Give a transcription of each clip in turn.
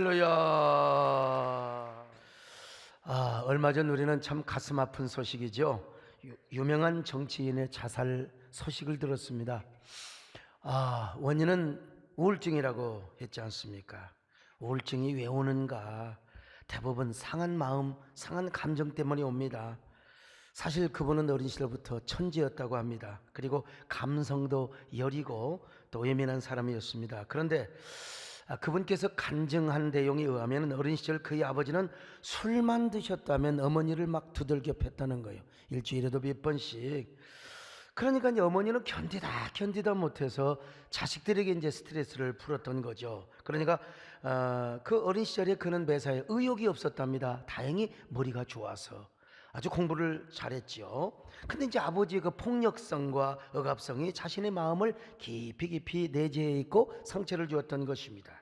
할렐루야. 얼마 전 우리는 참 가슴 아픈 소식이죠. 유명한 정치인의 자살 소식을 들었습니다. 원인은 우울증이라고 했지 않습니까? 우울증이 왜 오는가? 대부분 상한 마음, 상한 감정 때문에 옵니다. 사실 그분은 어린 시절부터 천재였다고 합니다. 그리고 감성도 여리고 또 예민한 사람이었습니다. 그런데 그분께서 간증한 내용에 의하면 어린 시절 그의 아버지는 술만 드셨다면 어머니를 막 두들겨 팼다는 거예요. 일주일에도 몇 번씩. 그러니까 이제 어머니는 견디다 못해서 자식들에게 이제 스트레스를 풀었던 거죠. 그러니까 그 어린 시절에 그는 매사에 의욕이 없었답니다. 다행히 머리가 좋아서 아주 공부를 잘했지요. 근데 이제 아버지의 그 폭력성과 억압성이 자신의 마음을 깊이 내재해 있고 상처를 주었던 것입니다.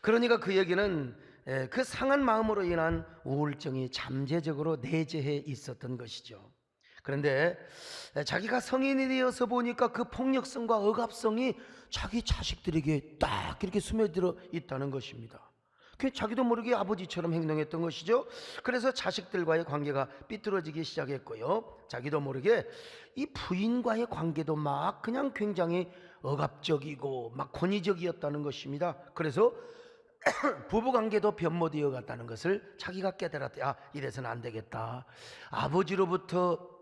그러니까 그 얘기는 그 상한 마음으로 인한 우울증이 잠재적으로 내재해 있었던 것이죠. 그런데 자기가 성인이 되어서 보니까 그 폭력성과 억압성이 자기 자식들에게 딱 이렇게 스며들어 있다는 것입니다. 자기도 모르게 아버지처럼 행동했던 것이죠. 그래서 자식들과의 관계가 삐뚤어지기 시작했고요. 자기도 모르게 이 부인과의 관계도 막 그냥 굉장히 억압적이고 막 권위적이었다는 것입니다. 그래서 부부관계도 변모되어 갔다는 것을 자기가 깨달았다. 이래서는 안 되겠다. 아버지로부터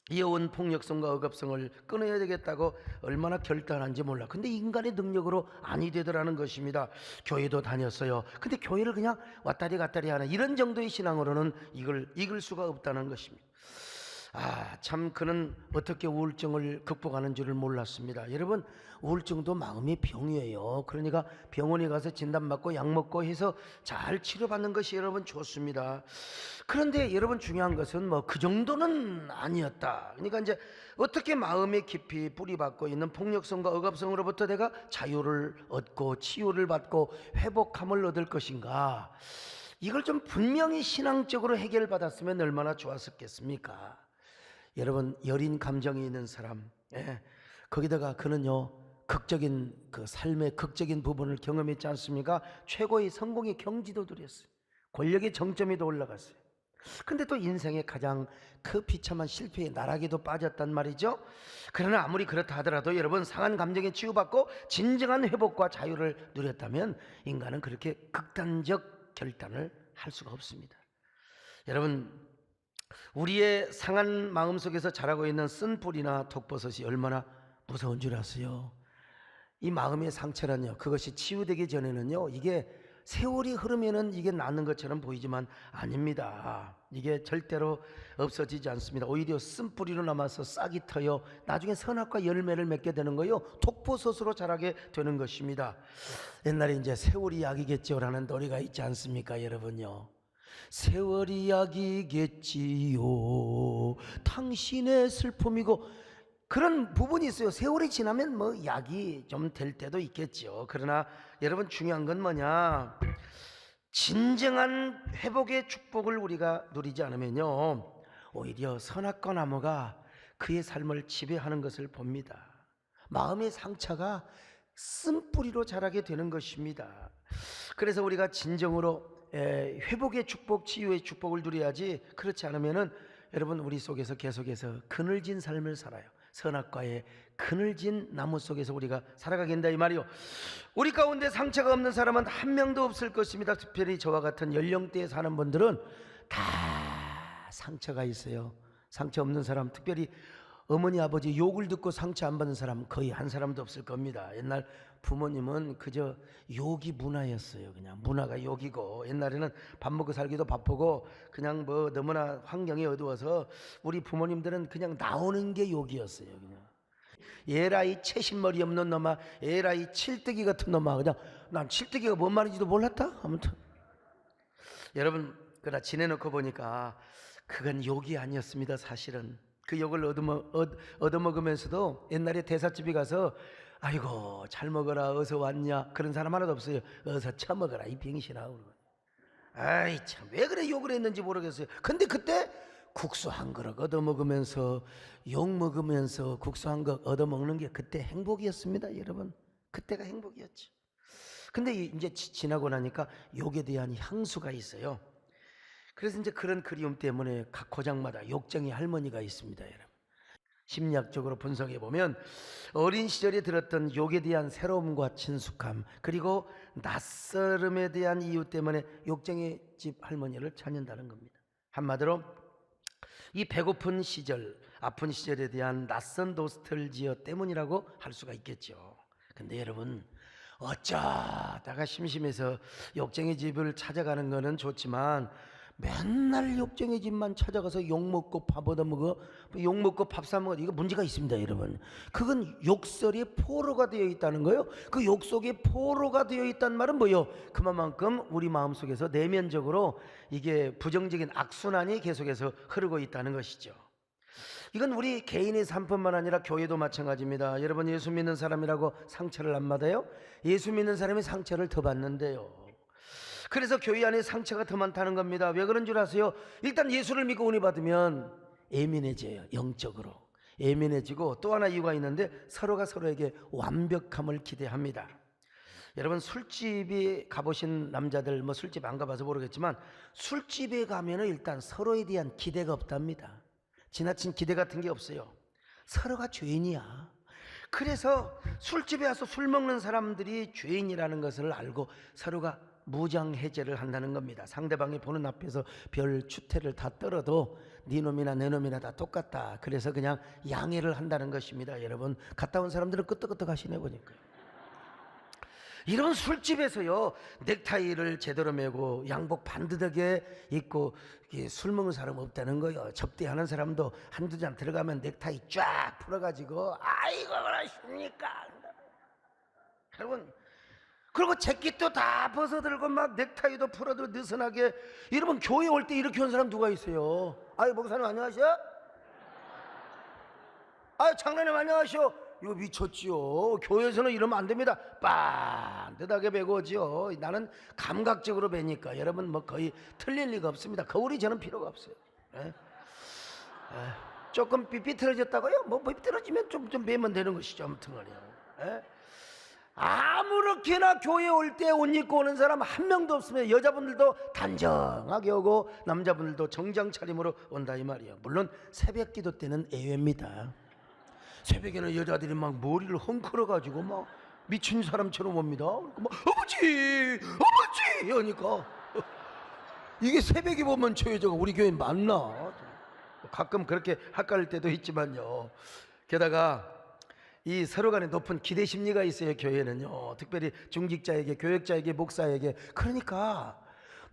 이어온 폭력성과 억압성을 끊어야 되겠다고 얼마나 결단한지 몰라. 근데 인간의 능력으로 아니 되더라는 것입니다. 교회도 다녔어요. 근데 교회를 그냥 왔다리 갔다리 하는 이런 정도의 신앙으로는 이길 수가 없다는 것입니다. 참 그는 어떻게 우울증을 극복하는 줄을 몰랐습니다. 여러분, 우울증도 마음의 병이에요. 그러니까 병원에 가서 진단받고 약 먹고 해서 잘 치료받는 것이 여러분 좋습니다. 그런데 여러분 중요한 것은 뭐 그 정도는 아니었다. 그러니까 이제 어떻게 마음에 깊이 뿌리박고 있는 폭력성과 억압성으로부터 내가 자유를 얻고 치유를 받고 회복함을 얻을 것인가? 이걸 좀 분명히 신앙적으로 해결받았으면 얼마나 좋았었겠습니까? 여러분, 여린 감정이 있는 사람, 거기다가 그는요 극적인 그 삶의 극적인 부분을 경험했지 않습니까? 최고의 성공의 경지도 누렸어요. 권력의 정점에도 올라갔어요. 근데 또 인생의 가장 그 비참한 실패의 나락에도 빠졌단 말이죠. 그러나 아무리 그렇다 하더라도 여러분, 상한 감정에 치유받고 진정한 회복과 자유를 누렸다면 인간은 그렇게 극단적 결단을 할 수가 없습니다. 여러분, 우리의 상한 마음속에서 자라고 있는 쓴뿌리나 독버섯이 얼마나 무서운 줄 아세요? 이 마음의 상처는요, 그것이 치유되기 전에는요, 이게 세월이 흐르면은 이게 낫는 것처럼 보이지만 아닙니다. 이게 절대로 없어지지 않습니다. 오히려 쓴뿌리로 남아서 싹이 터요, 나중에 선악과 열매를 맺게 되는 거요, 독버섯으로 자라게 되는 것입니다. 옛날에 이제 세월이 약이겠죠라는 노래가 있지 않습니까, 여러분요? 세월이 약이겠지요, 당신의 슬픔이고, 그런 부분이 있어요. 세월이 지나면 뭐 약이 좀 될 때도 있겠죠. 그러나 여러분, 중요한 건 뭐냐? 진정한 회복의 축복을 우리가 누리지 않으면요, 오히려 선악과 나무가 그의 삶을 지배하는 것을 봅니다. 마음의 상처가 쓴뿌리로 자라게 되는 것입니다. 그래서 우리가 진정으로 회복의 축복, 치유의 축복을 누려야지, 그렇지 않으면은 여러분, 우리 속에서 계속해서 그늘진 삶을 살아요. 선악과의 그늘진 나무 속에서 우리가 살아가게 된다 이 말이요. 우리 가운데 상처가 없는 사람은 한 명도 없을 것입니다. 특별히 저와 같은 연령대에 사는 분들은 다 상처가 있어요. 상처 없는 사람, 특별히 어머니 아버지 욕을 듣고 상처 안 받는 사람 거의 한 사람도 없을 겁니다. 옛날 부모님은 그저 욕이 문화였어요. 그냥 문화가 욕이고, 옛날에는 밥 먹고 살기도 바쁘고 그냥 뭐 너무나 환경이 어두워서 우리 부모님들은 그냥 나오는 게 욕이었어요. 그냥 에라이 채신머리 없는 놈아, 에라이 칠뜨기 같은 놈아. 그냥 난 칠뜨기가 뭔 말인지도 몰랐다. 아무튼 여러분, 그러나 지내놓고 보니까 그건 욕이 아니었습니다. 사실은 그 욕을 얻어먹으면서도 옛날에 대사집에 가서 아이고 잘 먹어라, 어서 왔냐, 그런 사람 하나도 없어요. 어서 처먹어라 이 병신아. 아이 참, 왜 그래 욕을 했는지 모르겠어요. 근데 그때 국수 한 그릇 얻어먹으면서 욕 먹으면서 국수 한 그릇 얻어먹는 게 그때 행복이었습니다. 여러분, 그때가 행복이었죠. 근데 이제 지나고 나니까 욕에 대한 향수가 있어요. 그래서 이제 그런 그리움 때문에 각 고장마다 욕쟁이 할머니가 있습니다, 여러분. 심리학적으로 분석해 보면 어린 시절에 들었던 욕에 대한 새로움과 친숙함, 그리고 낯설음에 대한 이유 때문에 욕쟁이 집 할머니를 찾는다는 겁니다. 한마디로 이 배고픈 시절, 아픈 시절에 대한 낯선 노스텔지어 때문이라고 할 수가 있겠죠. 근데 여러분, 어쩌다가 심심해서 욕쟁이 집을 찾아가는 거는 좋지만 맨날 욕쟁이 집만 찾아가서 욕먹고 밥 얻어먹어, 욕먹고 밥 사먹어, 이거 문제가 있습니다, 여러분. 그건 욕설이 포로가 되어 있다는 거예요. 그 욕 속에 포로가 되어 있다는 말은 뭐예요? 그만큼 우리 마음속에서 내면적으로 이게 부정적인 악순환이 계속해서 흐르고 있다는 것이죠. 이건 우리 개인의 삶뿐만 아니라 교회도 마찬가지입니다. 여러분, 예수 믿는 사람이라고 상처를 안 받아요? 예수 믿는 사람이 상처를 더 받는데요. 그래서 교회 안에 상처가 더 많다는 겁니다. 왜 그런 줄 아세요? 일단 예수를 믿고 은혜 받으면 예민해져요. 영적으로 예민해지고, 또 하나 이유가 있는데 서로가 서로에게 완벽함을 기대합니다. 여러분, 술집에 가보신 남자들, 뭐 술집 안 가봐서 모르겠지만 술집에 가면은 일단 서로에 대한 기대가 없답니다. 지나친 기대 같은 게 없어요. 서로가 죄인이야. 그래서 술집에 와서 술 먹는 사람들이 죄인이라는 것을 알고 서로가 무장해제를 한다는 겁니다. 상대방이 보는 앞에서 별 추태를 다 떨어도 네 놈이나 내 놈이나 다 똑같다. 그래서 그냥 양해를 한다는 것입니다. 여러분, 갔다 온 사람들은 끄떡끄떡 하시네 보니까요. 이런 술집에서요, 넥타이를 제대로 매고 양복 반듯하게 입고 술 먹는 사람 없다는 거예요. 접대하는 사람도 한두 잔 들어가면 넥타이 쫙 풀어가지고 아이고 그러십니까, 여러분. 그리고 재킷도 다 벗어들고 막 넥타이도 풀어도 느슨하게. 여러분, 교회 올 때 이렇게 온 사람 누가 있어요? 아유, 목사님 안녕하세요? 아유, 장로님 안녕하세요? 이거 미쳤지요. 교회에서는 이러면 안 됩니다. 반듯하게 베고 오지요. 나는 감각적으로 베니까 여러분 뭐 거의 틀릴 리가 없습니다. 거울이 저는 필요가 없어요. 조금 삐뚤어졌다고요? 뭐 삐뚤어지면 좀 베면 되는 것이죠. 아무튼 간에. 아무렇게나 교회 올 때 옷 입고 오는 사람 한 명도 없으면 여자분들도 단정하게 오고 남자분들도 정장 차림으로 온다 이 말이에요. 물론 새벽 기도 때는 예외입니다. 새벽에는 여자들이 막 머리를 헝클어가지고 막 미친 사람처럼 옵니다. 막 아버지 이러니까 이게 새벽에 보면 저 여자가 우리 교회 맞나? 가끔 그렇게 헷갈릴 때도 있지만요. 게다가 이 서로 간에 높은 기대 심리가 있어요. 교회는요, 특별히 중직자에게, 교역자에게, 목사에게. 그러니까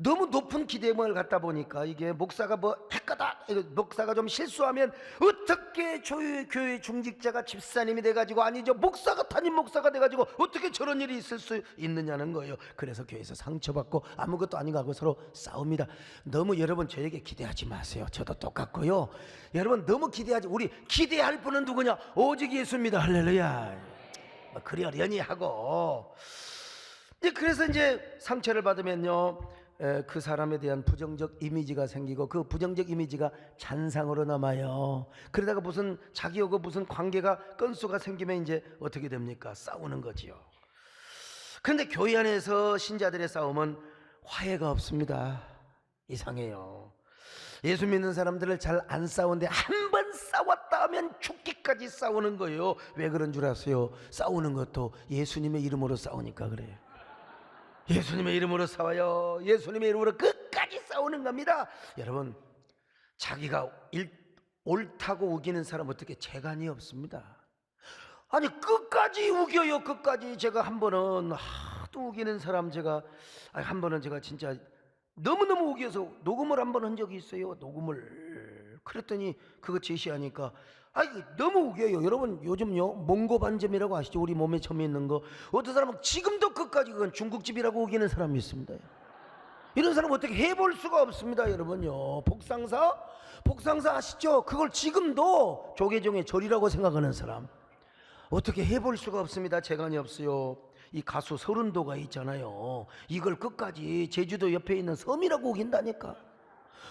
너무 높은 기대감을 갖다 보니까 이게 목사가 뭐 했거다, 목사가 좀 실수하면 어떻게 교회 중직자가 집사님이 돼가지고, 아니죠, 목사가 담임 목사가 돼가지고 어떻게 저런 일이 있을 수 있느냐는 거예요. 그래서 교회에서 상처받고 아무것도 아닌 거 하고 서로 싸웁니다. 너무 여러분 저에게 기대하지 마세요. 저도 똑같고요. 여러분 너무 기대하지, 우리 기대할 분은 누구냐? 오직 예수입니다. 할렐루야. 그러려니 하고. 그래서 이제 상처를 받으면요, 그 사람에 대한 부정적 이미지가 생기고, 그 부정적 이미지가 잔상으로 남아요. 그러다가 무슨 자기하고 무슨 관계가 건수가 생기면 이제 어떻게 됩니까? 싸우는 거지요. 그런데 교회 안에서 신자들의 싸움은 화해가 없습니다. 이상해요. 예수 믿는 사람들을 잘 안 싸우는데 한 번 싸웠다 하면 죽기까지 싸우는 거예요. 왜 그런 줄 아세요? 싸우는 것도 예수님의 이름으로 싸우니까 그래요. 예수님의 이름으로 싸워요. 예수님의 이름으로 끝까지 싸우는 겁니다. 여러분, 자기가 옳다고 우기는 사람 어떻게 재간이 없습니다. 아니 끝까지 우겨요. 끝까지. 제가 한 번은 하도 우기는 사람, 한 번은 제가 진짜 너무너무 우겨서 녹음을 한 번 한 적이 있어요. 녹음을. 그랬더니 그거 제시하니까 너무 우겨요. 여러분 요즘요 몽고반점이라고 아시죠? 우리 몸에 점이 있는 거. 어떤 사람은 지금도 끝까지 그건 중국집이라고 우기는 사람이 있습니다. 이런 사람 어떻게 해볼 수가 없습니다. 여러분요, 복상사 아시죠? 그걸 지금도 조계종의 절이라고 생각하는 사람 어떻게 해볼 수가 없습니다. 재간이 없어요. 이 가수 서른도가 있잖아요. 이걸 끝까지 제주도 옆에 있는 섬이라고 우긴다니까.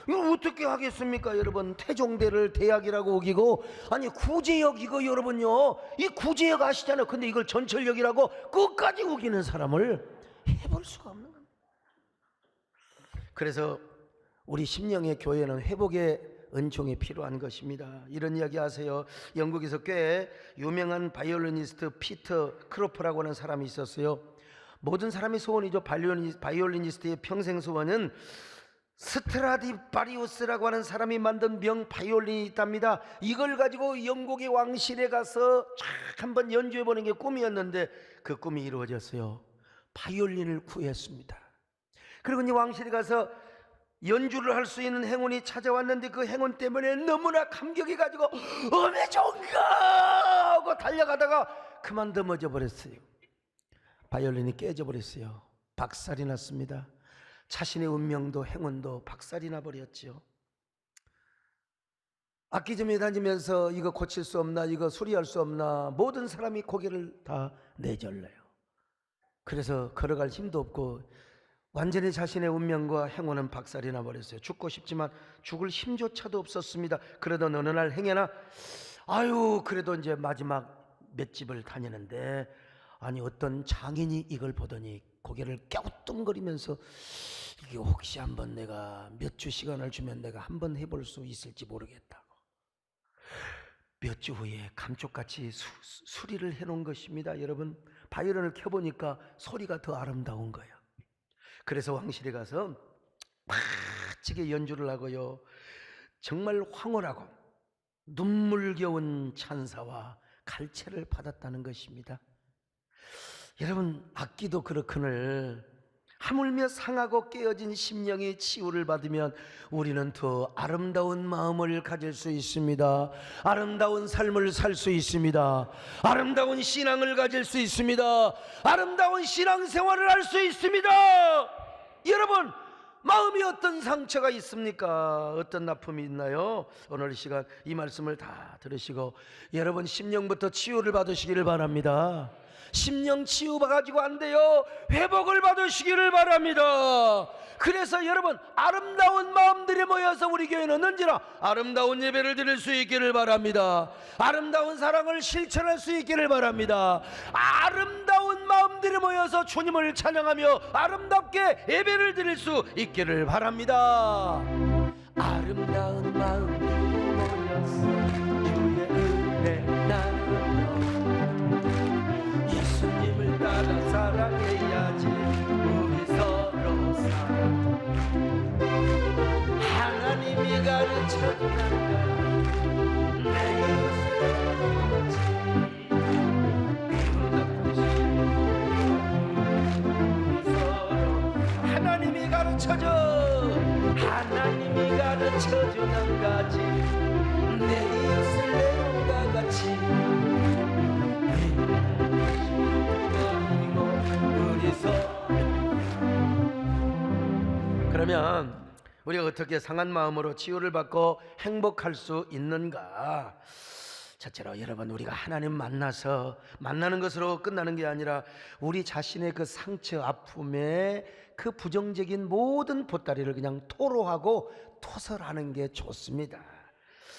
이거 어떻게 하겠습니까? 여러분, 태종대를 대학이라고 우기고, 아니 구제역 이거 여러분요, 이 구제역 아시잖아요. 근데 이걸 전철역이라고 끝까지 우기는 사람을 해볼 수가 없는 겁니다. 그래서 우리 심령의 교회는 회복의 은총이 필요한 것입니다. 이런 이야기 하세요. 영국에서 꽤 유명한 바이올리니스트 피터 크로프라고 하는 사람이 있었어요. 모든 사람의 소원이죠. 바이올리니스트의 평생 소원은 스트라디바리우스라고 하는 사람이 만든 명 바이올린이 있답니다. 이걸 가지고 영국의 왕실에 가서 쫙 한번 연주해보는 게 꿈이었는데 그 꿈이 이루어졌어요. 바이올린을 구했습니다. 그리고 이제 왕실에 가서 연주를 할 수 있는 행운이 찾아왔는데 그 행운 때문에 너무나 감격이 가지고 어메 좋은가 하고 달려가다가 그만 넘어져 버렸어요. 바이올린이 깨져 버렸어요. 박살이 났습니다. 자신의 운명도 행운도 박살이 나버렸죠. 악기점에 다니면서 이거 고칠 수 없나, 이거 수리할 수 없나, 모든 사람이 고개를 다 내절러요. 그래서 걸어갈 힘도 없고 완전히 자신의 운명과 행운은 박살이 나버렸어요. 죽고 싶지만 죽을 힘조차도 없었습니다. 그러던 어느 날 행여나 그래도 이제 마지막 몇 집을 다니는데 아니 어떤 장인이 이걸 보더니 고개를 갸우뚱거리면서 이게 혹시 한번 내가 몇 주 시간을 주면 내가 한번 해볼 수 있을지 모르겠다고 몇 주 후에 감쪽같이 수리를 해놓은 것입니다. 여러분, 바이올린을 켜보니까 소리가 더 아름다운 거예요. 그래서 왕실에 가서 멋지게 연주를 하고요, 정말 황홀하고 눈물겨운 찬사와 갈채를 받았다는 것입니다. 여러분, 악기도 그렇거늘 하물며 상하고 깨어진 심령의 치유를 받으면 우리는 더 아름다운 마음을 가질 수 있습니다. 아름다운 삶을 살 수 있습니다. 아름다운 신앙을 가질 수 있습니다. 아름다운 신앙생활을 할 수 있습니다. 여러분, 마음이 어떤 상처가 있습니까? 어떤 나쁨이 있나요? 오늘 이 시간 이 말씀을 다 들으시고 여러분 심령부터 치유를 받으시기를 바랍니다. 심령 치유받아가지고 안 돼요. 회복을 받으시기를 바랍니다. 그래서 여러분, 아름다운 마음들이 모여서 우리 교회는 언제나 아름다운 예배를 드릴 수 있기를 바랍니다. 아름다운 사랑을 실천할 수 있기를 바랍니다. 아름다운 마음들이 모여서 주님을 찬양하며 아름답게 예배를 드릴 수 있기를 바랍니다. 아름다운 마음들이 모여서 주의 은혜 나누며 예수님을 따라 사랑해야지. 우리 서로 하나님이 가르쳐준 내 이웃을 하나님이 가르쳐줘. 하나님이 가르쳐준 한 가지 내 이웃을 내 몸과 같이 그러면 우리가 어떻게 상한 마음으로 치유를 받고 행복할 수 있는가? 첫째로 여러분, 우리가 하나님 만나서 만나는 것으로 끝나는 게 아니라 우리 자신의 그 상처, 아픔에 그 부정적인 모든 보따리를 그냥 토로하고 토설하는 게 좋습니다.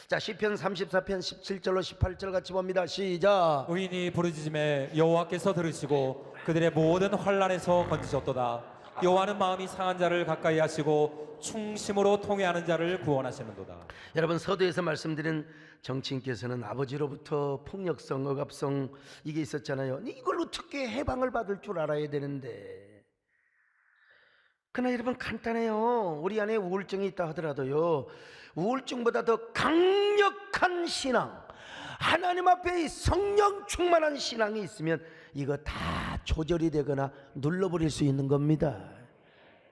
자, 시편 34편 17절로 18절 같이 봅니다. 시작. 의인이 부르짖음에 여호와께서 들으시고 그들의 모든 환난에서 건지셨도다. 여호와는 마음이 상한 자를 가까이 하시고 충심으로 통회하는 자를 구원하시는도다. 여러분, 서두에서 말씀드린 정치인께서는 아버지로부터 폭력성, 억압성 이게 있었잖아요. 이걸 어떻게 해방을 받을 줄 알아야 되는데, 그러나 여러분 간단해요. 우리 안에 우울증이 있다 하더라도요, 우울증보다 더 강력한 신앙, 하나님 앞에 이 성령 충만한 신앙이 있으면 이거 다 조절이 되거나 눌러버릴 수 있는 겁니다.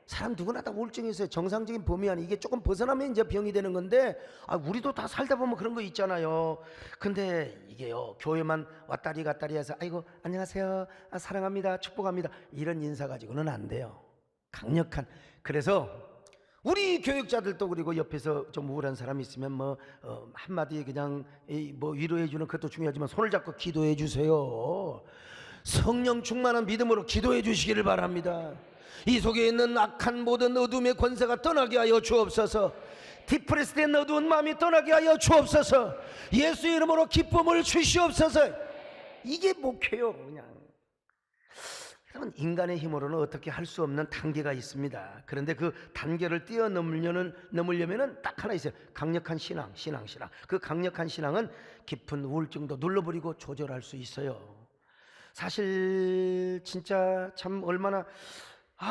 사람 누구나 다 우울증이 있어요. 정상적인 범위 안에 이게 조금 벗어나면 이제 병이 되는 건데, 우리도 다 살다 보면 그런 거 있잖아요. 근데 이게요, 교회만 왔다리 갔다리 해서 아이고 안녕하세요, 사랑합니다, 축복합니다, 이런 인사 가지고는 안 돼요. 강력한. 그래서 우리 교육자들도 그리고 옆에서 좀 우울한 사람이 있으면 한마디 그냥 위로해 주는 것도 중요하지만 손을 잡고 기도해 주세요. 성령 충만한 믿음으로 기도해 주시기를 바랍니다. 이 속에 있는 악한 모든 어둠의 권세가 떠나게 하여 주옵소서. 디프레스된 어두운 마음이 떠나게 하여 주옵소서. 예수 이름으로 기쁨을 주시옵소서. 이게 목회요. 그냥 여러분, 인간의 힘으로는 어떻게 할 수 없는 단계가 있습니다. 그런데 그 단계를 넘으려면은 딱 하나 있어요. 강력한 신앙. 그 강력한 신앙은 깊은 우울증도 눌러버리고 조절할 수 있어요. 사실 진짜 참 얼마나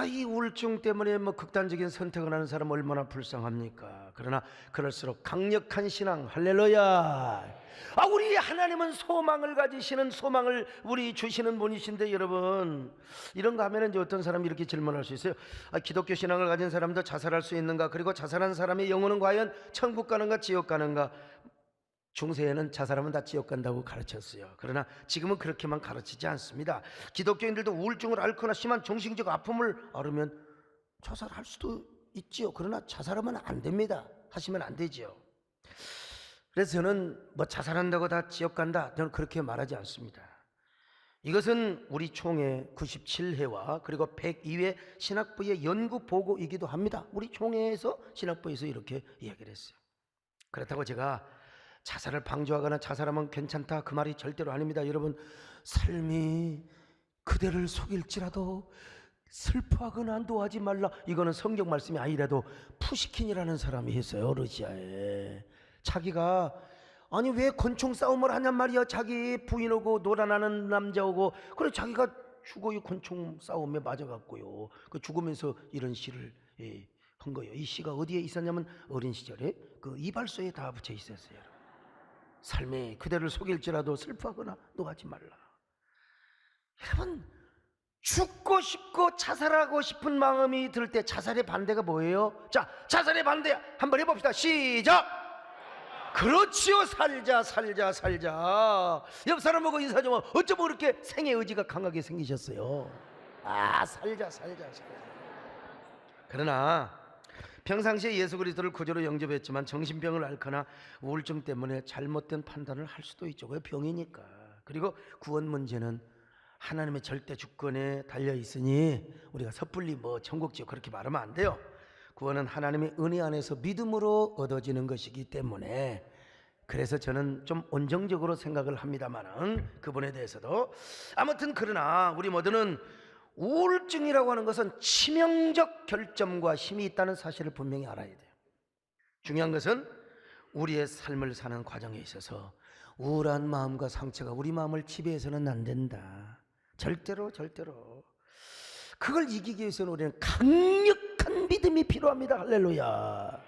이 우울증 때문에 뭐 극단적인 선택을 하는 사람 얼마나 불쌍합니까? 그러나 그럴수록 강력한 신앙, 할렐루야. 우리 하나님은 소망을 가지시는, 소망을 우리 주시는 분이신데, 여러분, 이런 거 하면 이제 어떤 사람이 이렇게 질문할 수 있어요. 기독교 신앙을 가진 사람도 자살할 수 있는가? 그리고 자살한 사람의 영혼은 과연 천국 가는가 지옥 가는가? 중세에는 자살하면 다 지옥 간다고 가르쳤어요. 그러나 지금은 그렇게만 가르치지 않습니다. 기독교인들도 우울증을 앓거나 심한 정신적 아픔을 앓으면 자살할 수도 있지요. 그러나 자살하면 안 됩니다. 하시면 안 되지요. 그래서 저는 뭐 자살한다고 다 지옥 간다, 저는 그렇게 말하지 않습니다. 이것은 우리 총회 97회와 그리고 102회 신학부의 연구 보고이기도 합니다. 우리 총회에서 신학부에서 이렇게 이야기를 했어요. 그렇다고 제가 자살을 방조하거나 자살하면 괜찮다, 그 말이 절대로 아닙니다. 여러분, 삶이 그대를 속일지라도 슬퍼하거나 노하지 말라, 이거는 성경 말씀이 아니라도 푸시킨이라는 사람이 했어요. 러시아에. 자기가 아니 왜 권총 싸움을 하냔 말이야. 자기 부인하고 놀아나는 남자하고, 그래 자기가 죽어요. 권총 싸움에 맞아갖고요. 그 죽으면서 이런 시를 한 거예요. 이 시가 어디에 있었냐면 어린 시절에 그 이발소에 다 붙여 있었어요. 삶이 그대를 속일지라도 슬퍼하거나 노하지 말라. 여러분, 죽고 싶고 자살하고 싶은 마음이 들 때 자살의 반대가 뭐예요? 자, 자살의 반대 한번 해봅시다. 시작! 그렇지요. 살자. 옆 사람하고 인사 좀 하고, 어쩌면 그렇게 생의 의지가 강하게 생기셨어요. 살자. 그러나 평상시에 예수 그리스도를 구주로 영접했지만 정신병을 앓거나 우울증 때문에 잘못된 판단을 할 수도 있죠. 그게 병이니까. 그리고 구원 문제는 하나님의 절대 주권에 달려 있으니 우리가 섣불리 뭐 천국 지옥 그렇게 말하면 안 돼요. 구원은 하나님의 은혜 안에서 믿음으로 얻어지는 것이기 때문에, 그래서 저는 좀 온정적으로 생각을 합니다만은 그분에 대해서도. 아무튼 그러나 우리 모두는 우울증이라고 하는 것은 치명적 결점과 힘이 있다는 사실을 분명히 알아야 돼요. 중요한 것은 우리의 삶을 사는 과정에 있어서 우울한 마음과 상처가 우리 마음을 지배해서는 안 된다. 절대로. 그걸 이기기 위해서는 우리는 강력한 믿음이 필요합니다. 할렐루야.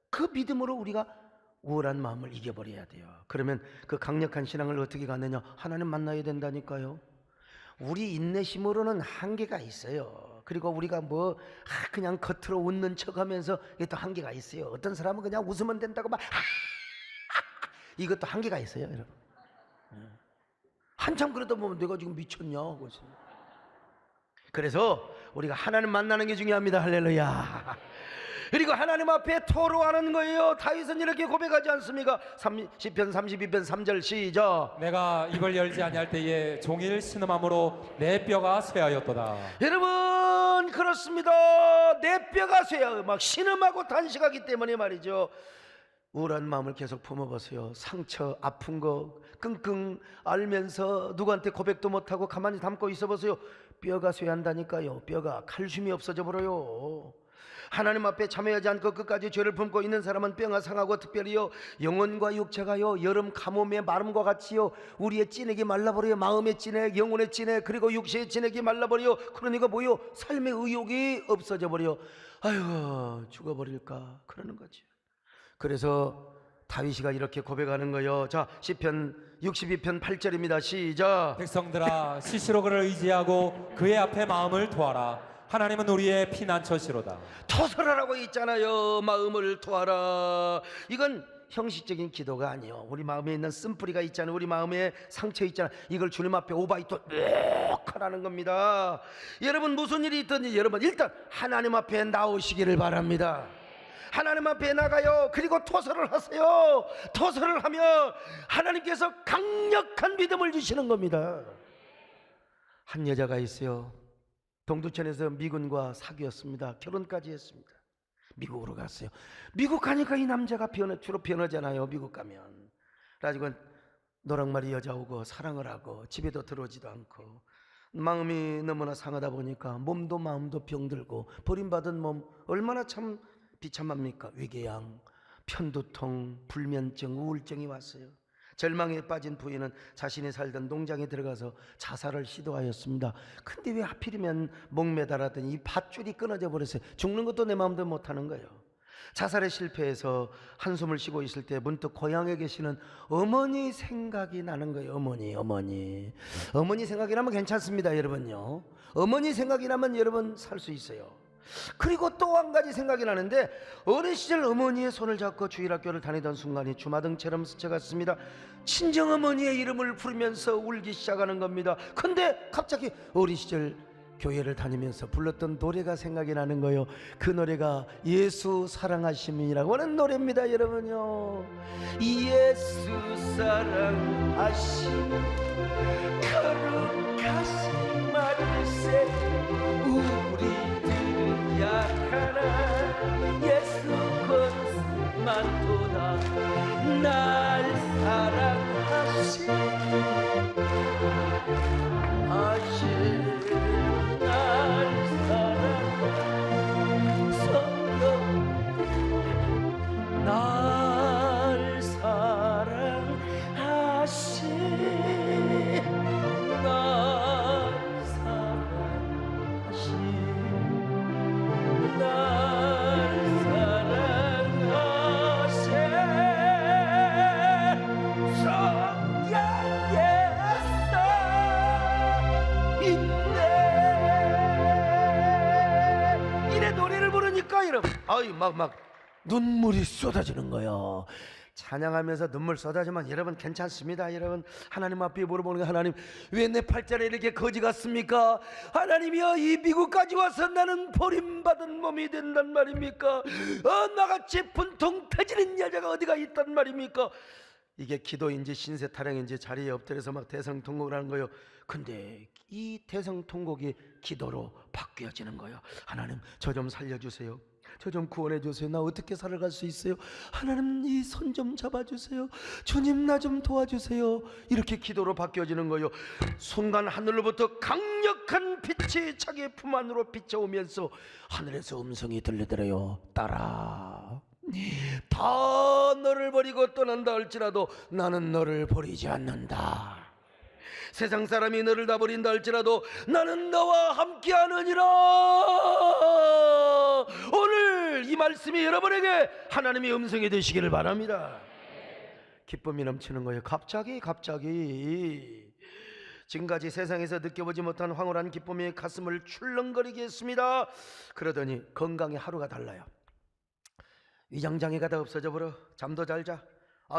그 믿음으로 우리가 우울한 마음을 이겨버려야 돼요. 그러면 그 강력한 신앙을 어떻게 갖느냐? 하나님 만나야 된다니까요. 우리 인내심으로는 한계가 있어요. 그리고 우리가 뭐 그냥 겉으로 웃는 척하면서 이게 또 한계가 있어요. 어떤 사람은 그냥 웃으면 된다고 막 이것도 한계가 있어요, 여러분. 한참 그러다 보면 내가 지금 미쳤냐 하고 있어요. 그래서 우리가 하나님 만나는 게 중요합니다. 할렐루야. 그리고 하나님 앞에 토로하는 거예요. 다윗은 이렇게 고백하지 않습니까? 시편 32편 3절 시작. 내가 입을 열지 아니할 때에 종일 신음함으로 내 뼈가 쇠하였도다. 여러분, 그렇습니다. 내 뼈가 쇠하여 막 신음하고 단식하기 때문에 말이죠. 우울한 마음을 계속 품어보세요. 상처, 아픈 거 끙끙 앓면서 누구한테 고백도 못하고 가만히 담고 있어보세요. 뼈가 쇠한다니까요. 뼈가 칼슘이 없어져 버려요. 하나님 앞에 참여하지 않고 끝까지 죄를 품고 있는 사람은 뼈가 상하고, 특별히요 영혼과 육체가요 여름 가뭄의 마름과 같이요 우리의 찐액이 말라버려요. 마음의 찐액, 영혼의 찐액, 그리고 육체의 찐액이 말라버려요. 그러니까 뭐요? 삶의 의욕이 없어져 버려요. 아이고 죽어버릴까 그러는 거죠. 그래서 다윗이가 이렇게 고백하는 거예요. 자, 시편 62편 8절입니다. 시작. 백성들아, 시시로 그를 의지하고 그의 앞에 마음을 토하라. 하나님은 우리의 피난처시로다. 토설하라고 있잖아요. 마음을 토하라. 이건 형식적인 기도가 아니에요. 우리 마음에 있는 쓴뿌리가 있잖아요. 우리 마음에 상처 있잖아요. 이걸 주님 앞에 오바이토 하라는 겁니다. 여러분, 무슨 일이 있든지 여러분 일단 하나님 앞에 나오시기를 바랍니다. 하나님 앞에 나가요. 그리고 토설을 하세요. 토설을 하면 하나님께서 강력한 믿음을 주시는 겁니다. 한 여자가 있어요. 동두천에서 미군과 사귀었습니다. 결혼까지 했습니다. 미국으로 갔어요. 미국 가니까 이 남자가 주로 변하잖아요. 미국 가면. 그래가지고 노랑머리 여자 오고 사랑을 하고 집에도 들어오지도 않고 마음이 너무나 상하다 보니까 몸도 마음도 병들고 버림받은 몸 얼마나 참 비참합니까? 위궤양, 편두통, 불면증, 우울증이 왔어요. 절망에 빠진 부인은 자신이 살던 농장에 들어가서 자살을 시도하였습니다. 근데 왜 하필이면 목매달았더니 이 밧줄이 끊어져 버렸어요. 죽는 것도 내 마음대로 못하는 거예요. 자살에 실패해서 한숨을 쉬고 있을 때 문득 고향에 계시는 어머니 생각이 나는 거예요. 어머니 생각이 나면 괜찮습니다, 여러분요. 어머니 생각이 나면 여러분 살 수 있어요. 그리고 또 한 가지 생각이 나는데, 어린 시절 어머니의 손을 잡고 주일학교를 다니던 순간이 주마등처럼 스쳐갔습니다. 친정어머니의 이름을 부르면서 울기 시작하는 겁니다. 근데 갑자기 어린 시절 교회를 다니면서 불렀던 노래가 생각이 나는 거예요. 그 노래가 예수 사랑하심이라고 하는 노래입니다, 여러분요. 예수 사랑하심 거룩하신 말세, 우리들은 약하나 예수 권수만 도다 날 사랑하심 날 사랑하시 날 사랑하시 날 사랑하시 성령께서 있네. 이래 노래를 부르니까 여러분 막 눈물이 쏟아지는 거예요. 찬양하면서 눈물 쏟아지면 여러분 괜찮습니다. 여러분 하나님 앞에 물어보는 거, 하나님 왜 내 팔자를 이렇게 거지 같습니까? 하나님이여, 이 미국까지 와서 나는 버림받은 몸이 된단 말입니까? 나같이 분통 터지는 여자가 어디가 있단 말입니까? 이게 기도인지 신세 타령인지 자리에 엎드려서 막 대성통곡을 하는 거예요. 근데 이 대성통곡이 기도로 바뀌어지는 거예요. 하나님 저 좀 살려주세요. 저 좀 구원해 주세요. 나 어떻게 살아갈 수 있어요? 하나님 이 손 좀 잡아주세요. 주님 나 좀 도와주세요. 이렇게 기도로 바뀌어지는 거예요. 순간 하늘로부터 강력한 빛이 자기 품 안으로 비춰오면서 하늘에서 음성이 들리더래요. 딸아, 다 너를 버리고 떠난다 할지라도 나는 너를 버리지 않는다. 세상 사람이 너를 다 버린다 할지라도 나는 너와 함께하느니라. 오늘 이 말씀이 여러분에게 하나님의 음성이 되시기를 바랍니다. 기쁨이 넘치는 거예요. 갑자기 지금까지 세상에서 느껴보지 못한 황홀한 기쁨이 가슴을 출렁거리게 했습니다. 그러더니 건강의 하루가 달라요. 위장장애가 다 없어져 버려. 잠도 잘 자.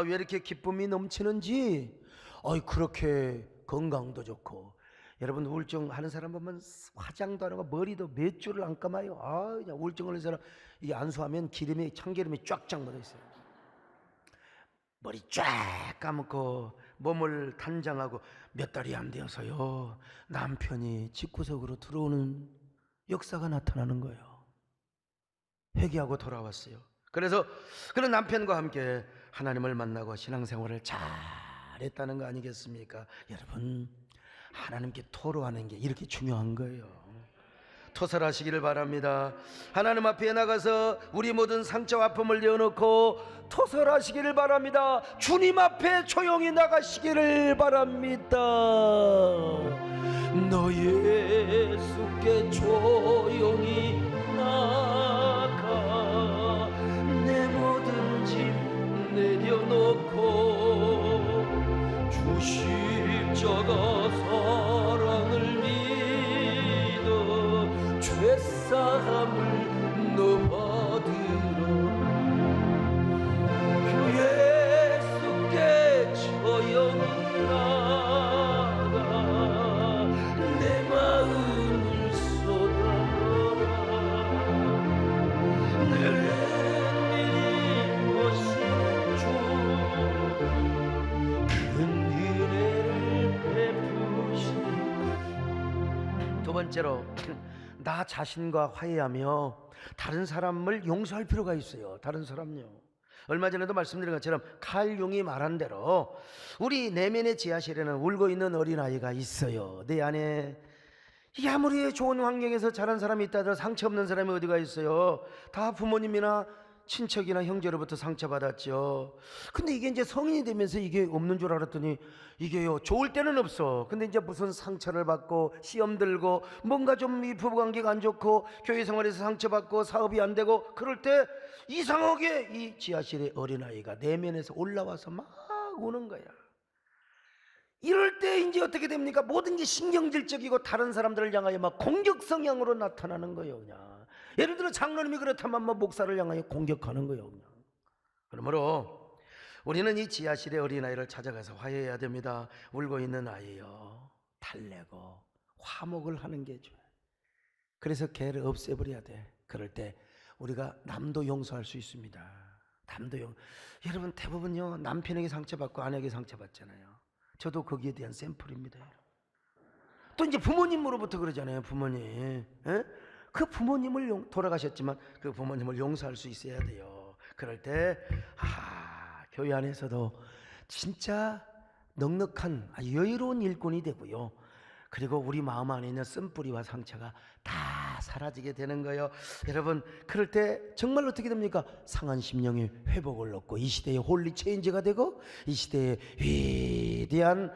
왜 이렇게 기쁨이 넘치는지. 그렇게 건강도 좋고. 여러분 우울증 하는 사람 보면 화장도 안 하고 머리도 몇 줄을 안 감아요. 그냥 우울증 걸린 사람 이게 안수하면 참기름이 쫙쫙 묻어 있어요. 머리 쫙 감고 몸을 단장하고 몇 달이 안 되어서요, 남편이 집구석으로 들어오는 역사가 나타나는 거예요. 회개하고 돌아왔어요. 그래서 그런 남편과 함께 하나님을 만나고 신앙생활을 잘했다는 거 아니겠습니까? 여러분 하나님께 토로하는 게 이렇게 중요한 거예요. 토설하시기를 바랍니다. 하나님 앞에 나가서 우리 모든 상처와 아픔을 내어놓고 토설하시기를 바랍니다. 주님 앞에 조용히 나가시기를 바랍니다. 너 예수께 조용히 나가 내 모든 짐 내려놓고 주 십자가 사랑을 믿어 죄사함을 너 받으라. 주 예수께 조용히 나가 내 마음을 쏟아라. 늘 은밀히 오시는 주 큰 은혜를 베푸시니. 두 번째로 나 자신과 화해하며 다른 사람을 용서할 필요가 있어요. 다른 사람요. 얼마 전에도 말씀드린 것처럼 칼 융이 말한 대로 우리 내면의 지하실에는 울고 있는 어린아이가 있어요. 내 안에 이게 아무리 좋은 환경에서 자란 사람이 있다 하더라도 상처 없는 사람이 어디가 있어요? 다 부모님이나 친척이나 형제로부터 상처받았죠. 근데 이게 이제 성인이 되면서 이게 없는 줄 알았더니 이게요, 좋을 때는 없어. 근데 이제 무슨 상처를 받고 시험 들고 뭔가 좀 이 부부관계가 안 좋고 교회 생활에서 상처받고 사업이 안 되고 그럴 때 이상하게 이 지하실에 어린아이가 내면에서 올라와서 막 우는 거야. 이럴 때 이제 어떻게 됩니까? 모든 게 신경질적이고 다른 사람들을 향하여 막 공격 성향으로 나타나는 거예요. 그냥 예를 들어 장로님이 그렇다면 뭐 목사를 향하여 공격하는 거예요. 그냥. 그러므로 우리는 이 지하실의 어린아이를 찾아가서 화해해야 됩니다. 울고 있는 아이요, 달래고 화목을 하는 게 좋아요. 그래서 걔를 없애버려야 돼. 그럴 때 우리가 남도 용서할 수 있습니다. 여러분 대부분요, 남편에게 상처받고 아내에게 상처받잖아요. 저도 거기에 대한 샘플입니다. 또 이제 부모님으로부터 그러잖아요. 부모님, 그 부모님을 돌아가셨지만 그 부모님을 용서할 수 있어야 돼요. 그럴 때 교회 안에서도 진짜 넉넉한 여유로운 일꾼이 되고요. 그리고 우리 마음 안에 있는 쓴뿌리와 상처가 다 사라지게 되는 거예요. 여러분, 그럴 때 정말 어떻게 됩니까? 상한 심령이 회복을 얻고 이 시대의 홀리 체인지가 되고 이 시대의 위대한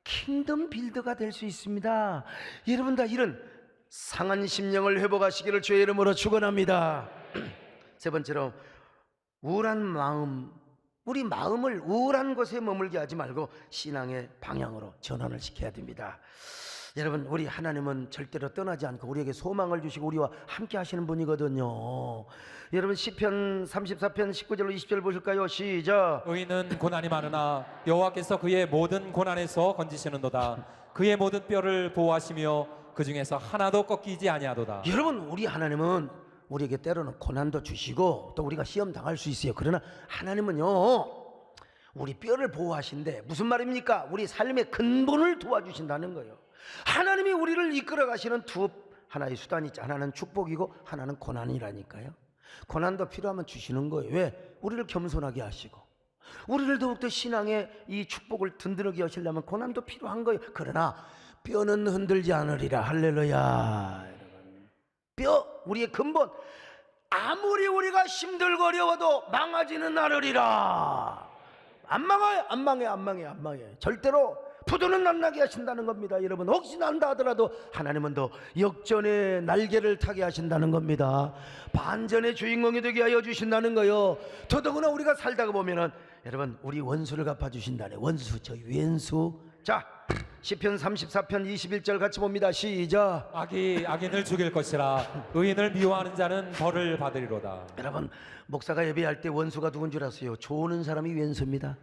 킹덤 빌더가 될 수 있습니다. 여러분 다 이런 상한 심령을 회복하시기를 주의 이름으로 축원합니다. 세 번째로 우울한 마음, 우리 마음을 우울한 곳에 머물게 하지 말고 신앙의 방향으로 전환을 시켜야 됩니다. 여러분, 우리 하나님은 절대로 떠나지 않고 우리에게 소망을 주시고 우리와 함께 하시는 분이거든요. 여러분, 시편 34편 19절로 20절 보실까요? 시작. 의인은 고난이 많으나 여호와께서 그의 모든 고난에서 건지시는도다. 그의 모든 뼈를 보호하시며 그 중에서 하나도 꺾이지 아니하도다. 여러분, 우리 하나님은 우리에게 때로는 고난도 주시고 또 우리가 시험 당할 수 있어요. 그러나 하나님은요, 우리 뼈를 보호하신대. 무슨 말입니까? 우리 삶의 근본을 도와주신다는 거예요. 하나님이 우리를 이끌어 가시는 두 하나의 수단이 있죠. 하나는 축복이고 하나는 고난이라니까요. 고난도 필요하면 주시는 거예요. 왜? 우리를 겸손하게 하시고 우리를 더욱더 신앙의 이 축복을 든든하게 하시려면 고난도 필요한 거예요. 그러나 뼈는 흔들지 않으리라. 할렐루야. 여러분, 뼈, 우리의 근본, 아무리 우리가 힘들고 어려워도 망하지는 않으리라. 안 망해요. 안 망해. 절대로 부도는 안 나게 하신다는 겁니다. 여러분, 혹시 난다 하더라도 하나님은 더 역전의 날개를 타게 하신다는 겁니다. 반전의 주인공이 되게 하여 주신다는 거요. 더더구나 우리가 살다가 보면은 여러분, 우리 원수를 갚아주신다네. 원수, 저 왼수. 자, 시편 34편 21절 같이 봅니다. 시작. 악인을 죽일 것이라. 의인을 미워하는 자는 벌을 받으리로다. 여러분, 목사가 예배할 때 원수가 누군 줄 아세요? 좋은 사람이 왼수입니다.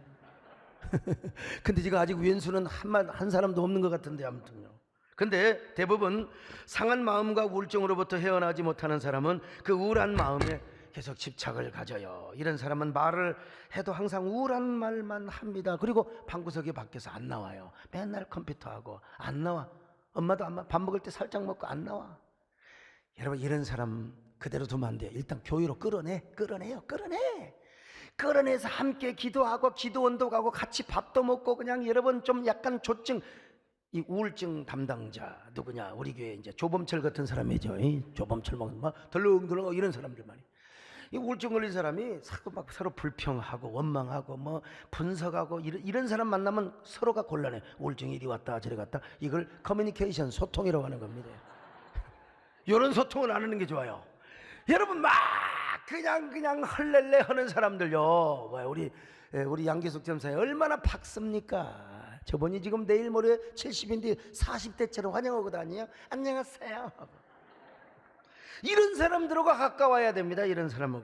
근데 지금 아직 왼수는 한 사람도 없는 것 같은데, 아무튼요. 근데 대부분 상한 마음과 우울증으로부터 헤어나지 못하는 사람은 그 우울한 마음에 계속 집착을 가져요. 이런 사람은 말을 해도 항상 우울한 말만 합니다. 그리고 방구석에 밖에서 안 나와요. 맨날 컴퓨터하고 안 나와. 엄마도 밥 먹을 때 살짝 먹고 안 나와. 여러분, 이런 사람 그대로 두면 안 돼요. 일단 교회로 끌어내요. 끌어내서 함께 기도하고 기도원도 가고 같이 밥도 먹고, 그냥 여러분 좀 약간 조증, 이 우울증 담당자 누구냐? 우리 교회 이제 조범철 같은 사람이죠. 조범철 막 덜렁덜렁 이런 사람들만이. 이 우울증 걸린 사람이 막 서로 불평하고 원망하고 뭐 분석하고 이런 사람 만나면 서로가 곤란해. 우울증이 이리 왔다 저리 갔다. 이걸 커뮤니케이션, 소통이라고 하는 겁니다. 이런 소통을 안 하는 게 좋아요. 여러분, 막 그냥 헐렐레 하는 사람들요. 우리 양계숙 전사님 얼마나 박습니까? 저번이 지금 내일 모레 70인데 40대처럼 환영하고 다니요. 안녕하세요. 이런 사람들하고 가까워야 됩니다. 이런 사람하고.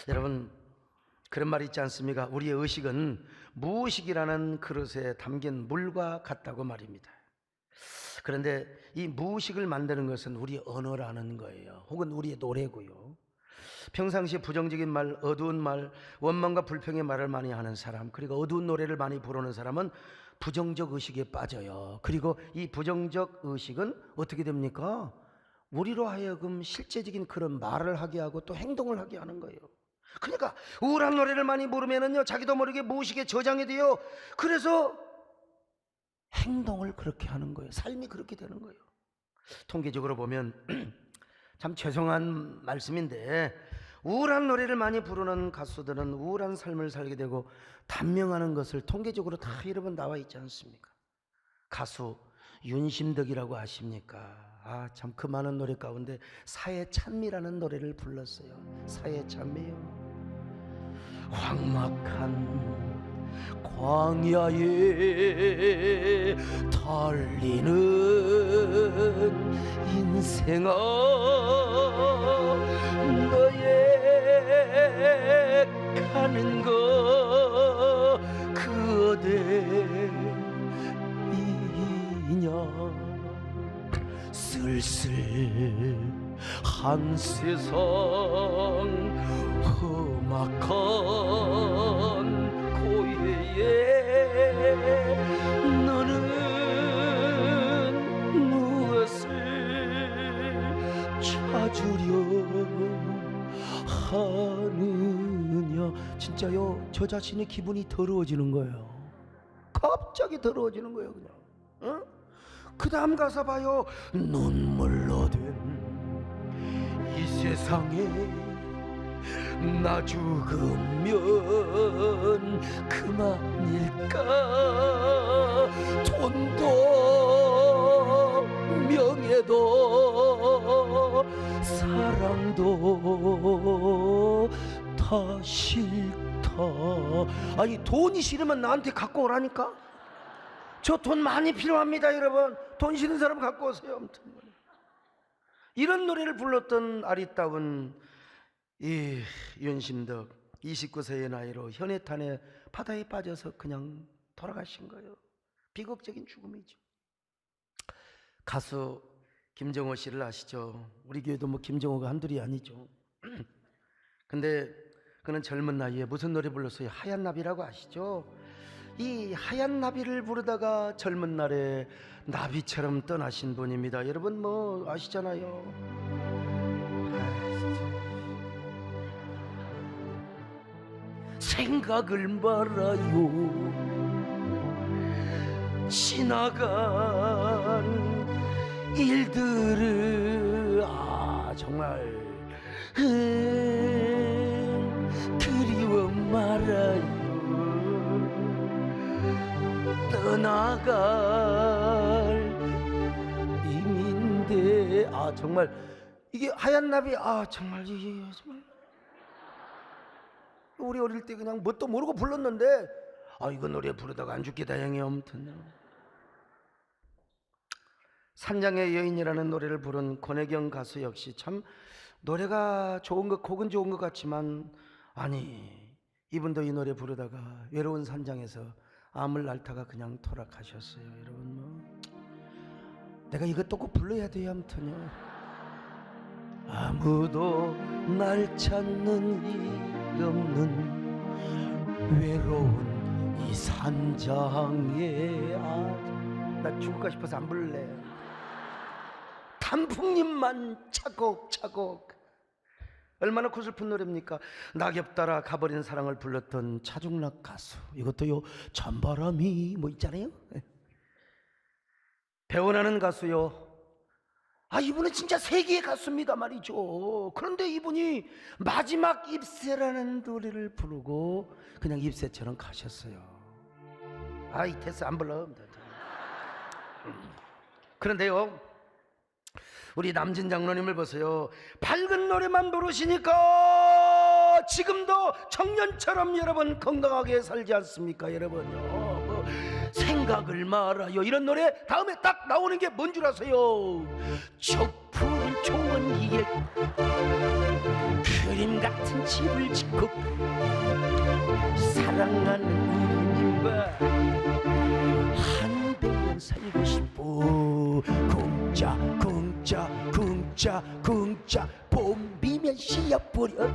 여러분, 그런 말이 있지 않습니까? 우리의 의식은 무의식이라는 그릇에 담긴 물과 같다고 말입니다. 그런데 이 무의식을 만드는 것은 우리의 언어라는 거예요. 혹은 우리의 노래고요. 평상시에 부정적인 말, 어두운 말, 원망과 불평의 말을 많이 하는 사람, 그리고 어두운 노래를 많이 부르는 사람은 부정적 의식에 빠져요. 그리고 이 부정적 의식은 어떻게 됩니까? 우리로 하여금 실제적인 그런 말을 하게 하고 또 행동을 하게 하는 거예요. 그러니까 우울한 노래를 많이 부르면은요, 자기도 모르게 무의식에 저장이 돼요. 그래서 행동을 그렇게 하는 거예요. 삶이 그렇게 되는 거예요. 통계적으로 보면 참 죄송한 말씀인데 우울한 노래를 많이 부르는 가수들은 우울한 삶을 살게 되고 단명하는 것을 통계적으로 다 여러분 나와 있지 않습니까? 가수 윤심덕이라고 아십니까? 아, 참 그 많은 노래 가운데 사회 찬미라는 노래를 불렀어요. 사회 찬미요. 황막한 광야에 달리는 인생아 너의 가는 것 그 어디냐 쓸쓸 한 세상 험악한 고해에 너는 무엇을 찾으려 하느냐. 진짜요, 저 자신의 기분이 더러워지는 거예요. 갑자기 더러워지는 거예요, 그냥. 어? 그 다음 가사 봐요. 눈물로 된 이 세상에 나 죽으면 그만일까. 돈도 명예도 사랑도 다 싫다. 아니 돈이 싫으면 나한테 갖고 오라니까. 저 돈 많이 필요합니다 여러분. 돈 싫은 사람 갖고 오세요. 아무튼 이런 노래를 불렀던 아리따운 이 윤심덕 29세의 나이로 현해탄의 바다에 빠져서 그냥 돌아가신 거예요. 비극적인 죽음이죠. 가수 김정호 씨를 아시죠? 우리 교회도 뭐 김정호가 한둘이 아니죠. 근데 그는 젊은 나이에 무슨 노래 불렀어요? 하얀 나비라고 아시죠? 이 하얀 나비를 부르다가 젊은 날에 나비처럼 떠나신 분입니다. 여러분 뭐 아시잖아요. 생각을 말아요. 지나간 일들을 정말 그리워 말아요. 떠나갈 임인데 정말 이게 하얀 나비 정말 이게 정말 우리 어릴 때 그냥 뭣도 모르고 불렀는데 이거 노래 부르다가 안 죽게 다행이에요. 아무튼 산장의 여인이라는 노래를 부른 권혜경 가수 역시 참 노래가 좋은 것, 곡은 좋은 것 같지만 이분도 이 노래 부르다가 외로운 산장에서 암을 앓다가 그냥 돌아가셨어요. 여러분 뭐 내가 이것도 꼭 불러야 돼요. 아무튼요. 아무도 날 찾는 이 없는 외로운 이 산장에 나 죽을까 싶어서 안 부를래. 단풍잎만 차곡차곡. 얼마나 고슬픈 노래입니까? 낙엽 따라 가버린 사랑을 불렀던 차중락 가수. 이것도요 찬바람이 뭐 있잖아요. 배원하는 가수요. 이분은 진짜 세계의 가수입니다 말이죠. 그런데 이분이 마지막 입새라는 노래를 부르고 그냥 입새처럼 가셨어요. 이 테스 안 불러. 그런데요, 우리 남진 장로님을 보세요. 밝은 노래만 부르시니까 지금도 청년처럼 여러분 건강하게 살지 않습니까? 여러분요, 생각을 말아요 이런 노래 다음에 딱 나오는 게 뭔 줄 아세요? 촛불 좋은 길 그림 같은 집을 짓고 사랑하는 우리님과 한 배만 살고 싶어. 궁짜 봄비면 씨앗뿌려.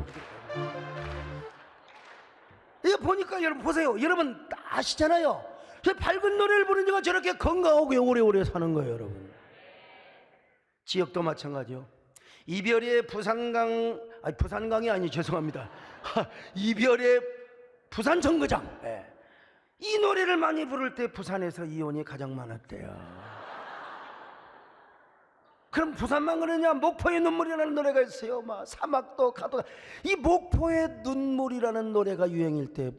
이거 보니까 여러분 보세요. 여러분 아시잖아요. 저 밝은 노래를 부르니까 저렇게 건강하고 오래오래 사는 거예요. 여러분 지역도 마찬가지요. 이별의 부산강이 아니 죄송합니다. 이별의 부산 정거장. 이 노래를 많이 부를 때 부산에서 이혼이 가장 많았대요. 그럼 부산만 그러냐? 목포의 눈물이라는 노래가 있어요. 막 사막도 가도. 이 목포의 눈물이라는 노래가 유행일 때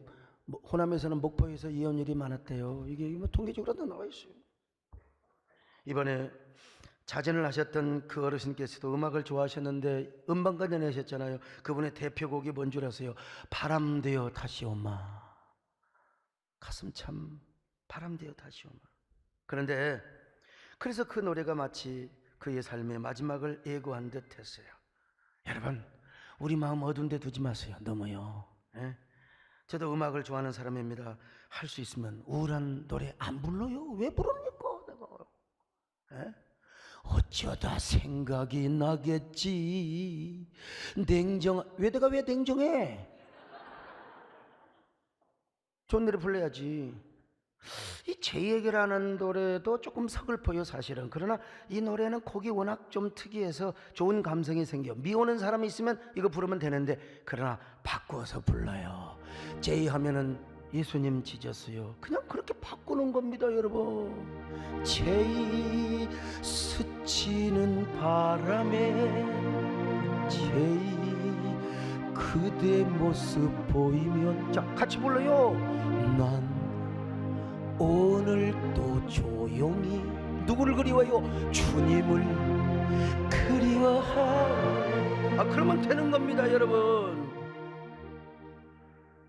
호남에서는 목포에서 이혼율이 많았대요. 이게 뭐 통계적으로도 나와 있어요. 이번에 자진을 하셨던 그 어르신께서도 음악을 좋아하셨는데 음반까지 내셨잖아요. 그분의 대표곡이 뭔 줄 아세요? 바람 되어 다시 오마. 가슴 참 바람 되어 다시 오마. 그런데 그래서 그 노래가 마치 그의 삶의 마지막을 예고한 듯 했어요. 여러분, 우리 마음 어두운 데 두지 마세요. 너무요. 예? 저도 음악을 좋아하는 사람입니다. 할 수 있으면 우울한 노래 안 불러요. 왜 부릅니까? 내가. 예? 어쩌다 생각이 나겠지. 왜 내가 왜 냉정해? 좋은 노래 불러야지. 이 제얘기라는 노래도 조금 서글퍼요 사실은. 그러나 이 노래는 곡이 워낙 좀 특이해서 좋은 감성이 생겨. 미오는 사람이 있으면 이거 부르면 되는데, 그러나 바꾸어서 불러요. 제이 하면은 예수님 지졌어요. 그냥 그렇게 바꾸는 겁니다 여러분. 제이 스치는 바람에 제이 그대 모습 보이면, 자 같이 불러요. 난 오늘 또 조용히 누구를 그리워요? 주님을 그리워하네. 그러면 되는 겁니다 여러분.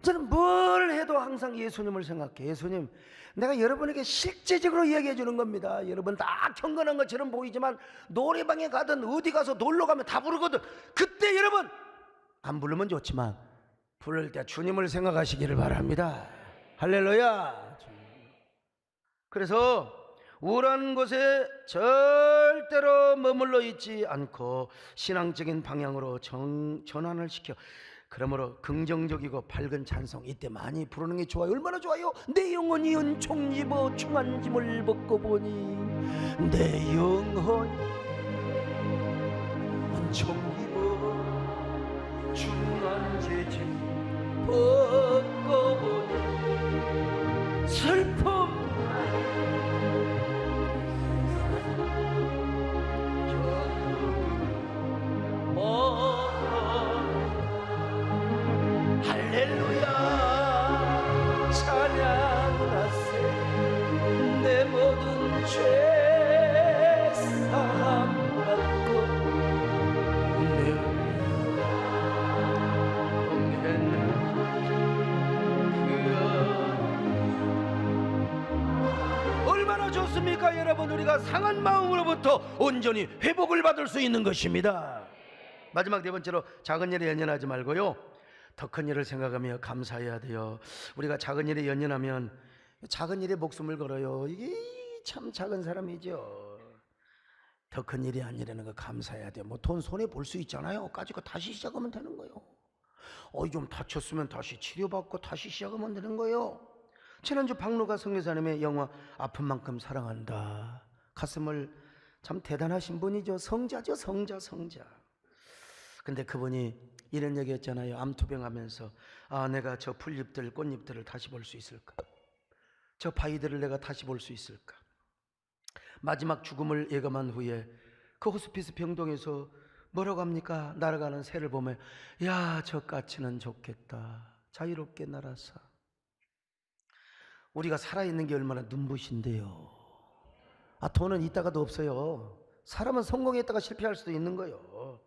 저는 뭘 해도 항상 예수님을 생각해. 예수님, 내가 여러분에게 실제적으로 이야기해 주는 겁니다. 여러분 다 경건한 것처럼 보이지만 노래방에 가든 어디 가서 놀러 가면 다 부르거든. 그때 여러분 안 부르면 좋지만 부를 때 주님을 생각하시기를 바랍니다. 할렐루야. 그래서 우울한 곳에 절대로 머물러 있지 않고 신앙적인 방향으로 전환을 시켜, 그러므로 긍정적이고 밝은 찬송 이때 많이 부르는 게 좋아요. 얼마나 좋아요? 내 영혼이 은총 입어 충한 짐을 벗고 보니, 내 영혼이 은총 입어 충한 짐 벗고 보니, 슬픔 할렐루야 찬양하세. 내 모든 죄 사함받고 내 봉했는 그 얼마나 좋습니까 여러분. 우리가 상한 마음으로부터 온전히 회복을 받을 수 있는 것입니다. 마지막 네 번째로, 작은 일에 연연하지 말고요, 더 큰 일을 생각하며 감사해야 돼요. 우리가 작은 일에 연연하면 작은 일에 목숨을 걸어요. 이게 참 작은 사람이죠. 더 큰 일이 아니라는 거 감사해야 돼요. 뭐 돈 손에 볼 수 있잖아요. 가지고 다시 시작하면 되는 거예요. 좀 다쳤으면 다시 치료받고 다시 시작하면 되는 거예요. 지난주 박루가 선교사님의 영화 아픈 만큼 사랑한다, 가슴을, 참 대단하신 분이죠. 성자죠. 성자. 근데 그분이 이런 얘기 했잖아요. 암투병하면서 내가 저 풀잎들 꽃잎들을 다시 볼 수 있을까? 저 바위들을 내가 다시 볼 수 있을까? 마지막 죽음을 예감한 후에 그 호스피스 병동에서 뭐라고 합니까? 날아가는 새를 보면, 야, 저 까치는 좋겠다, 자유롭게 날아서. 우리가 살아있는 게 얼마나 눈부신데요. 돈은 있다가도 없어요. 사람은 성공했다가 실패할 수도 있는 거예요.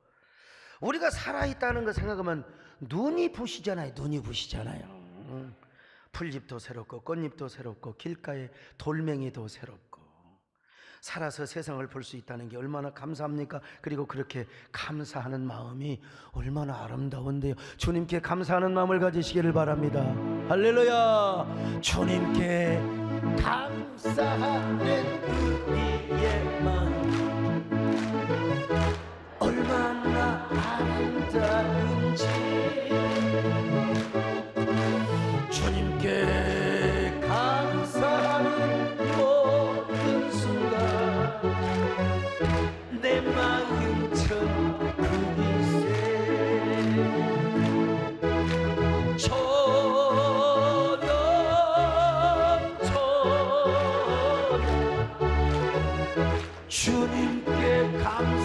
우리가 살아있다는 거 생각하면 눈이 부시잖아요. 풀잎도 새롭고 꽃잎도 새롭고 길가에 돌멩이도 새롭고, 살아서 세상을 볼 수 있다는 게 얼마나 감사합니까? 그리고 그렇게 감사하는 마음이 얼마나 아름다운데요. 주님께 감사하는 마음을 가지시기를 바랍니다. 할렐루야. 주님께 감사하는 우리의 마음 얼마나 아름다운지, 주님께 감사하는 모든 순간 내 마음 천국이세. 주님께 감사하는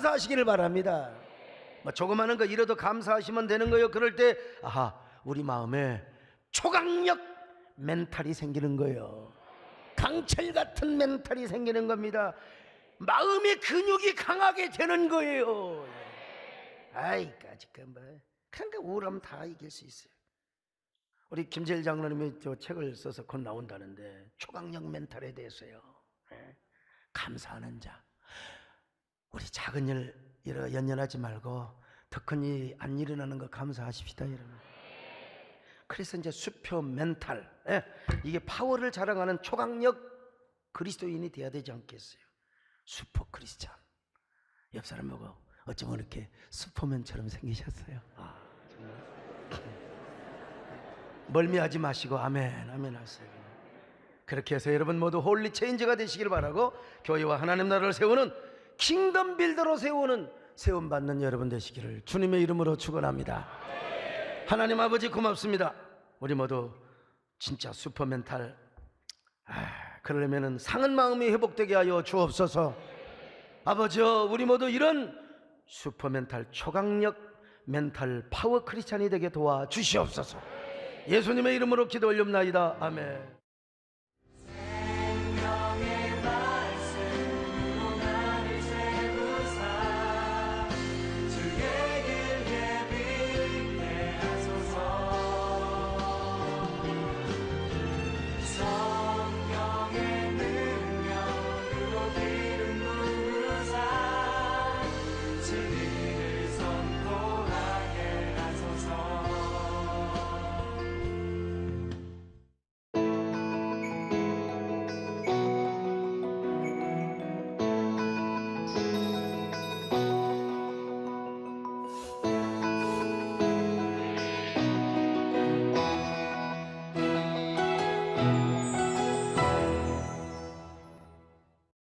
감사하시기를 바랍니다. 뭐 조그마한 거 이래도 감사하시면 되는 거예요. 그럴 때 아하, 우리 마음에 초강력 멘탈이 생기는 거예요. 강철 같은 멘탈이 생기는 겁니다. 마음의 근육이 강하게 되는 거예요. 아이까지 그러니까 우울하면 다 이길 수 있어요. 우리 김재일 장로님이 저 책을 써서 곧 나온다는데 초강력 멘탈에 대해서요. 감사하는 자. 우리 작은 일 연연하지 말고 더 큰 일이 안 일어나는 거 감사하십시다, 여러분. 그래서 이제 수표 멘탈, 이게 파워를 자랑하는 초강력 그리스도인이 돼야 되지 않겠어요? 슈퍼 크리스찬. 옆 사람 보고 어쩌면 이렇게 슈퍼맨처럼 생기셨어요. 정말. 멀미하지 마시고 아멘 아멘 하세요. 그렇게 해서 여러분 모두 홀리 체인지가 되시길 바라고, 교회와 하나님 나라를 세우는 킹덤 빌더로 세움받는 여러분 되시기를 주님의 이름으로 축원합니다. 하나님 아버지 고맙습니다. 우리 모두 진짜 슈퍼멘탈, 그러려면 상한 마음이 회복되게 하여 주옵소서. 아버지여, 우리 모두 이런 슈퍼멘탈, 초강력 멘탈 파워 크리스찬이 되게 도와주시옵소서. 예수님의 이름으로 기도 올립나이다. 아멘.